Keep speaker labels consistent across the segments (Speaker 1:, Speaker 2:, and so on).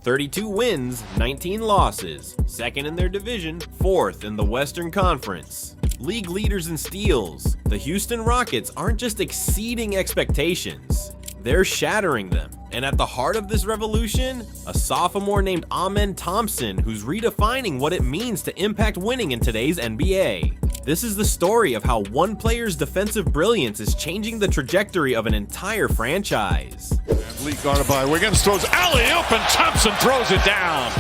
Speaker 1: 32 wins, 19 losses, second in their division, fourth in the Western Conference. League leaders in steals, the Houston Rockets aren't just exceeding expectations, they're shattering them. And at the heart of this revolution, a sophomore named Amen Thompson who's redefining what it means to impact winning in today's NBA. This is the story of how one player's defensive brilliance is changing the trajectory of an entire franchise.
Speaker 2: League guarded by Wiggins, throws alley-oop, and Thompson throws it down.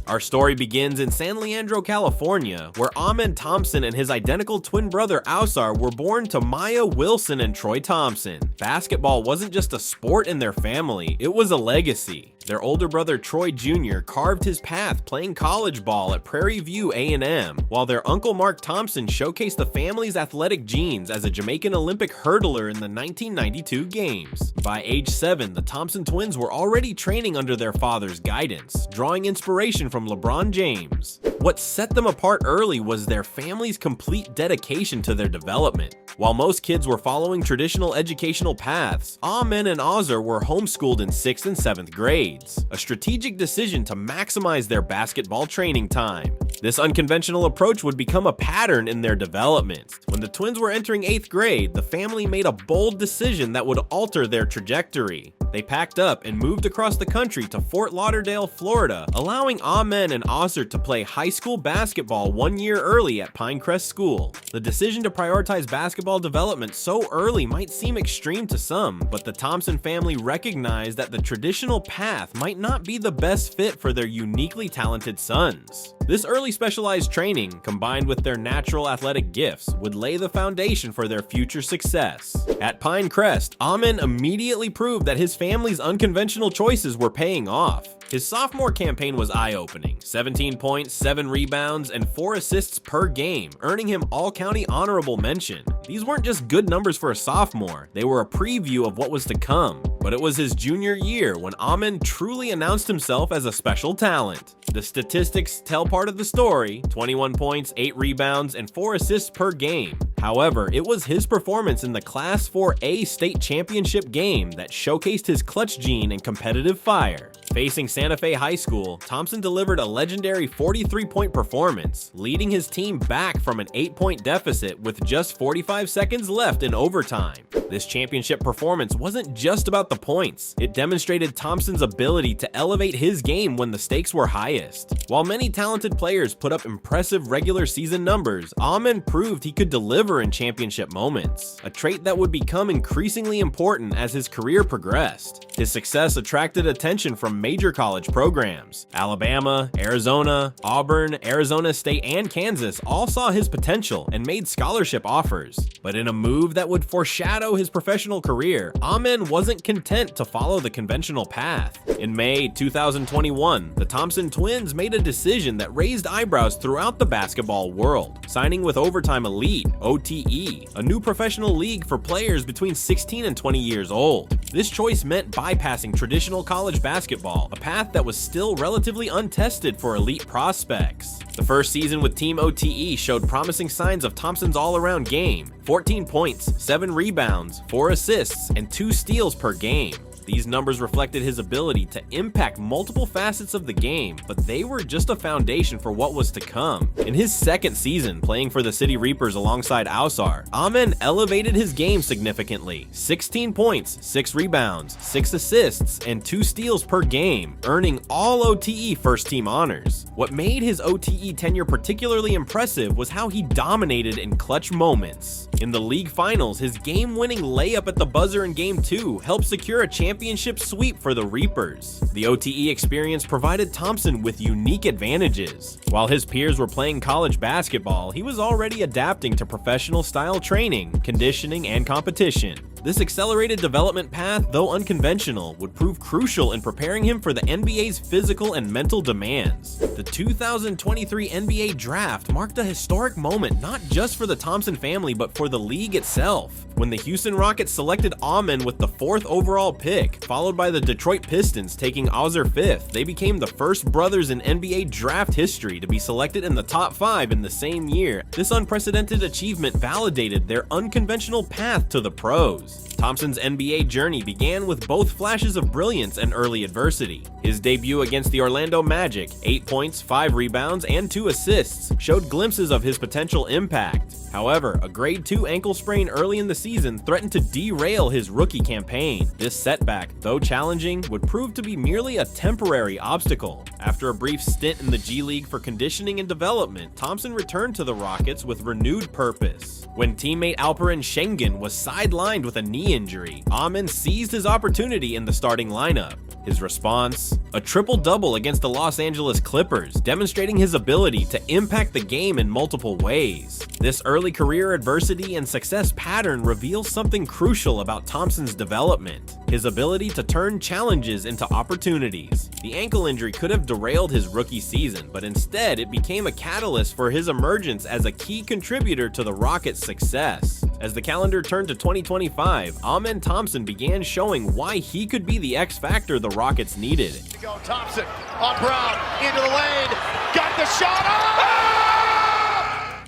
Speaker 1: Our story begins in San Leandro, California, where Amen Thompson and his identical twin brother Ausar were born to Maya Wilson and Troy Thompson. Basketball wasn't just a sport in their family, it was a legacy. Their older brother Troy Jr. carved his path playing college ball at Prairie View A&M, while their uncle Mark Thompson showcased the family's athletic genes as a Jamaican Olympic hurdler in the 1992 games. By age 7, the Thompson twins were already training under their father's guidance, drawing inspiration from LeBron James. What set them apart early was their family's complete dedication to their development. While most kids were following traditional educational paths, Amen and Ausar were homeschooled in 6th and 7th grades, a strategic decision to maximize their basketball training time. This unconventional approach would become a pattern in their development. When the twins were entering 8th grade, the family made a bold decision that would alter their trajectory. They packed up and moved across the country to Fort Lauderdale, Florida, allowing Amen and Ausar to play high school basketball 1 year early at Pinecrest School. The decision to prioritize basketball development so early might seem extreme to some, but the Thompson family recognized that the traditional path might not be the best fit for their uniquely talented sons. This early specialized training, combined with their natural athletic gifts, would lay the foundation for their future success. At Pinecrest, Amen immediately proved that his family's unconventional choices were paying off. His sophomore campaign was eye-opening, 17 points, 7 rebounds, and 4 assists per game, earning him All-County honorable mention. These weren't just good numbers for a sophomore, they were a preview of what was to come. But it was his junior year when Amen truly announced himself as a special talent. The statistics tell part of the story: 21 points, 8 rebounds, and 4 assists per game. However, it was his performance in the Class 4A state championship game that showcased his clutch gene and competitive fire. Facing Santa Fe High School, Thompson delivered a legendary 43-point performance, leading his team back from an 8-point deficit with just 45 seconds left in overtime. This championship performance wasn't just about the points, it demonstrated Thompson's ability to elevate his game when the stakes were highest. While many talented players put up impressive regular season numbers, Amen proved he could deliver in championship moments, a trait that would become increasingly important as his career progressed. His success attracted attention from major college programs. Alabama, Arizona, Auburn, Arizona State, and Kansas all saw his potential and made scholarship offers. But in a move that would foreshadow his professional career, Amen wasn't content to follow the conventional path. In May 2021, the Thompson twins made a decision that raised eyebrows throughout the basketball world, signing with Overtime Elite, OTE, a new professional league for players between 16 and 20 years old. This choice meant bypassing traditional college basketball, a path that was still relatively untested for elite prospects. The first season with Team OTE showed promising signs of Thompson's all-around game: 14 points, 7 rebounds, 4 assists, and 2 steals per game. These numbers reflected his ability to impact multiple facets of the game, but they were just a foundation for what was to come. In his second season playing for the City Reapers alongside Ausar, Amen elevated his game significantly: 16 points, 6 rebounds, 6 assists, and 2 steals per game, earning all OTE first-team honors. What made his OTE tenure particularly impressive was how he dominated in clutch moments. In the league finals, his game-winning layup at the buzzer in Game 2 helped secure a championship sweep for the Reapers. The OTE experience provided Thompson with unique advantages. While his peers were playing college basketball, he was already adapting to professional-style training, conditioning, and competition. This accelerated development path, though unconventional, would prove crucial in preparing him for the NBA's physical and mental demands. The 2023 NBA Draft marked a historic moment not just for the Thompson family but for the league itself. when the Houston Rockets selected Amen with the 4th overall pick, followed by the Detroit Pistons taking Ozzer 5th. They became the first brothers in NBA draft history to be selected in the top 5 in the same year. This unprecedented achievement validated their unconventional path to the pros. Thompson's NBA journey began with both flashes of brilliance and early adversity. His debut against the Orlando Magic, 8 points, 5 rebounds, and 2 assists, showed glimpses of his potential impact. However, a grade 2 ankle sprain early in the season threatened to derail his rookie campaign. This setback, though challenging, would prove to be merely a temporary obstacle. After a brief stint in the G League for conditioning and development, Thompson returned to the Rockets with renewed purpose. When teammate Alperen Şengün was sidelined with a knee injury, Amen seized his opportunity in the starting lineup. His response? A triple-double against the Los Angeles Clippers, demonstrating his ability to impact the game in multiple ways. This early career adversity and success pattern reveals something crucial about Thompson's development: his ability to turn challenges into opportunities. The ankle injury could have derailed his rookie season, but instead it became a catalyst for his emergence as a key contributor to the Rockets' success. As the calendar turned to 2025, Amen Thompson began showing why he could be the X factor the Rockets needed.
Speaker 2: To go, Thompson on Brown, into the lane, got the shot. Oh!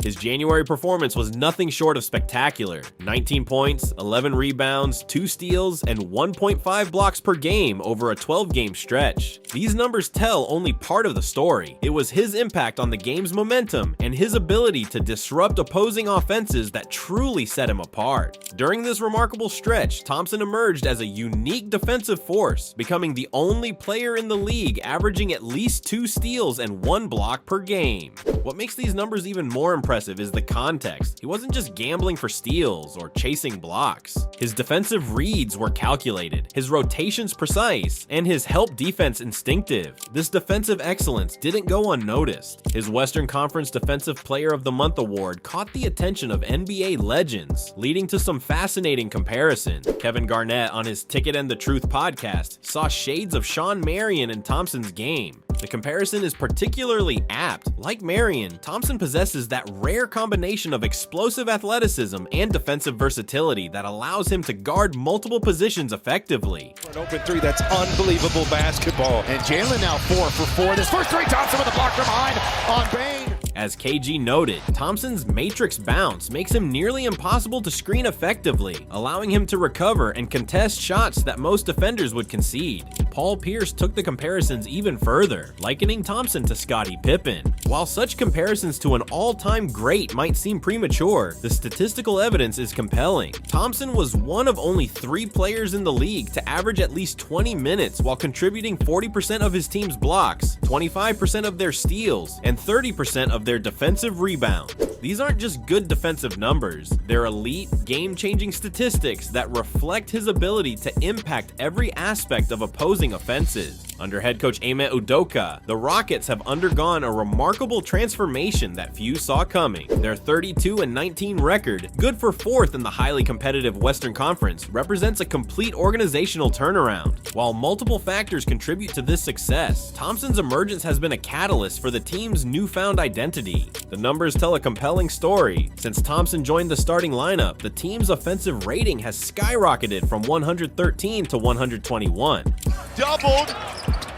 Speaker 1: His January performance was nothing short of spectacular. 19 points, 11 rebounds, 2 steals, and 1.5 blocks per game over a 12-game stretch. These numbers tell only part of the story. It was his impact on the game's momentum and his ability to disrupt opposing offenses that truly set him apart. During this remarkable stretch, Thompson emerged as a unique defensive force, becoming the only player in the league averaging at least 2 steals and 1 block per game. What makes these numbers even more impressive is the context. He wasn't just gambling for steals or chasing blocks. His defensive reads were calculated, his rotations precise, and his help defense instinctive. This defensive excellence didn't go unnoticed. His Western Conference Defensive Player of the Month award caught the attention of NBA legends, leading to some fascinating comparison. Kevin Garnett on his Ticket and the Truth podcast saw shades of Sean Marion in Thompson's game. The comparison is particularly apt. Like Marion, Thompson possesses that rare combination of explosive athleticism and defensive versatility that allows him to guard multiple positions effectively.
Speaker 2: An open 3, that's unbelievable basketball. And Jalen now 4 for 4. This first 3, Thompson with a block from behind on Bain.
Speaker 1: As KG noted, Thompson's matrix bounce makes him nearly impossible to screen effectively, allowing him to recover and contest shots that most defenders would concede. Paul Pierce took the comparisons even further, likening Thompson to Scottie Pippen. While such comparisons to an all-time great might seem premature, the statistical evidence is compelling. Thompson was one of only 3 players in the league to average at least 20 minutes while contributing 40% of his team's blocks, 25% of their steals, and 30% of their defensive rebounds. These aren't just good defensive numbers, they're elite, game-changing statistics that reflect his ability to impact every aspect of opposing offenses. Under head coach Ime Udoka, the Rockets have undergone a remarkable transformation that few saw coming. Their 32-19 record, good for 4th in the highly competitive Western Conference, represents a complete organizational turnaround. While multiple factors contribute to this success, Thompson's emergence has been a catalyst for the team's newfound identity. The numbers tell a compelling story. Since Thompson joined the starting lineup, the team's offensive rating has skyrocketed from 113 to 121.
Speaker 2: Doubled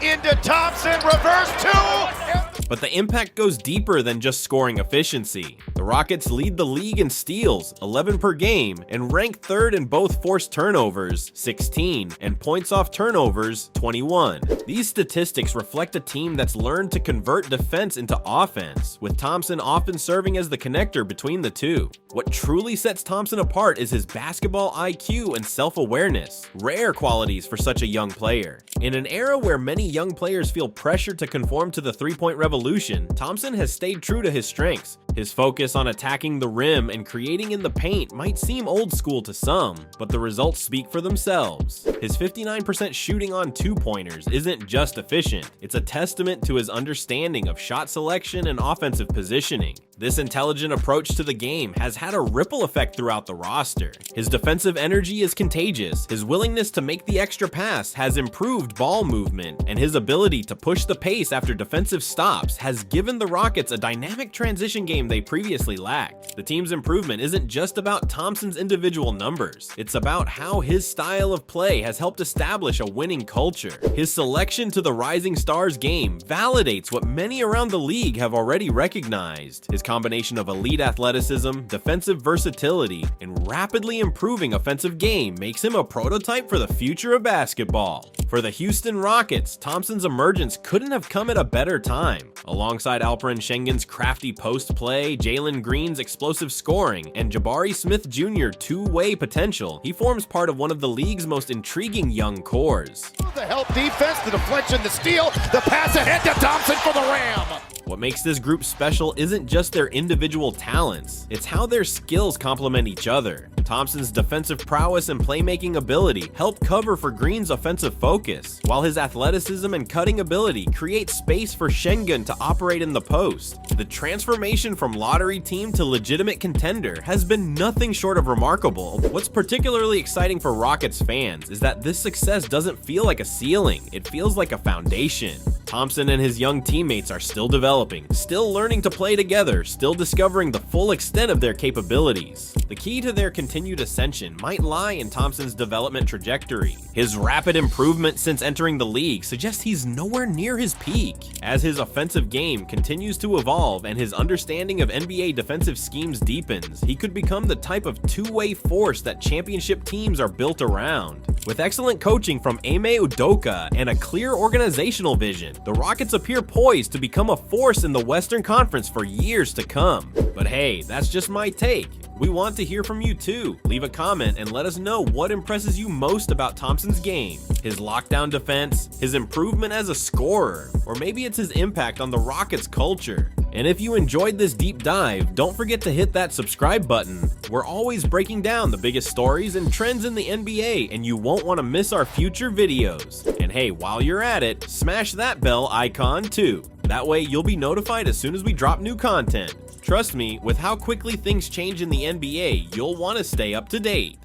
Speaker 2: into Thompson, reverse 2.
Speaker 1: But the impact goes deeper than just scoring efficiency. The Rockets lead the league in steals, 11 per game, and rank 3rd in both forced turnovers, 16, and points off turnovers, 21. These statistics reflect a team that's learned to convert defense into offense, with Thompson often serving as the connector between the two. What truly sets Thompson apart is his basketball IQ and self-awareness, rare qualities for such a young player. In an era where many young players feel pressured to conform to the three-point revolution, Thompson has stayed true to his strengths. His focus on attacking the rim and creating in the paint might seem old school to some, but the results speak for themselves. His 59% shooting on two-pointers isn't just efficient, it's a testament to his understanding of shot selection and offensive positioning. This intelligent approach to the game has had a ripple effect throughout the roster. His defensive energy is contagious, his willingness to make the extra pass has improved ball movement, and his ability to push the pace after defensive stops has given the Rockets a dynamic transition game they previously lacked. The team's improvement isn't just about Thompson's individual numbers, it's about how his style of play has helped establish a winning culture. His selection to the Rising Stars game validates what many around the league have already recognized. His combination of elite athleticism, defensive versatility, and rapidly improving offensive game makes him a prototype for the future of basketball. For the Houston Rockets, Thompson's emergence couldn't have come at a better time. Alongside Alperen Şengen's crafty post play, Jalen Green's explosive scoring, and Jabari Smith Jr.'s two-way potential, he forms part of one of the league's most intriguing young cores.
Speaker 2: The help defense, the deflection, the steal, the pass ahead to Thompson for the ram.
Speaker 1: What makes this group special isn't just their individual talents, it's how their skills complement each other. Thompson's defensive prowess and playmaking ability help cover for Green's offensive focus, while his athleticism and cutting ability create space for Şengen to operate in the post. The transformation from lottery team to legitimate contender has been nothing short of remarkable. What's particularly exciting for Rockets fans is that this success doesn't feel like a ceiling, it feels like a foundation. Thompson and his young teammates are still developing, still learning to play together, still discovering the full extent of their capabilities. The key to their continued ascension might lie in Thompson's development trajectory. His rapid improvement since entering the league suggests he's nowhere near his peak. As his offensive game continues to evolve and his understanding of NBA defensive schemes deepens, he could become the type of two-way force that championship teams are built around. With excellent coaching from Ime Udoka and a clear organizational vision, the Rockets appear poised to become a force in the Western Conference for years to come. But hey, that's just my take. We want to hear from you too. Leave a comment and let us know what impresses you most about Thompson's game. His lockdown defense, his improvement as a scorer, or maybe it's his impact on the Rockets culture. And if you enjoyed this deep dive, don't forget to hit that subscribe button. We're always breaking down the biggest stories and trends in the NBA, and you won't want to miss our future videos. And hey, while you're at it, smash that bell icon too. That way you'll be notified as soon as we drop new content. Trust me, with how quickly things change in the NBA, you'll want to stay up to date.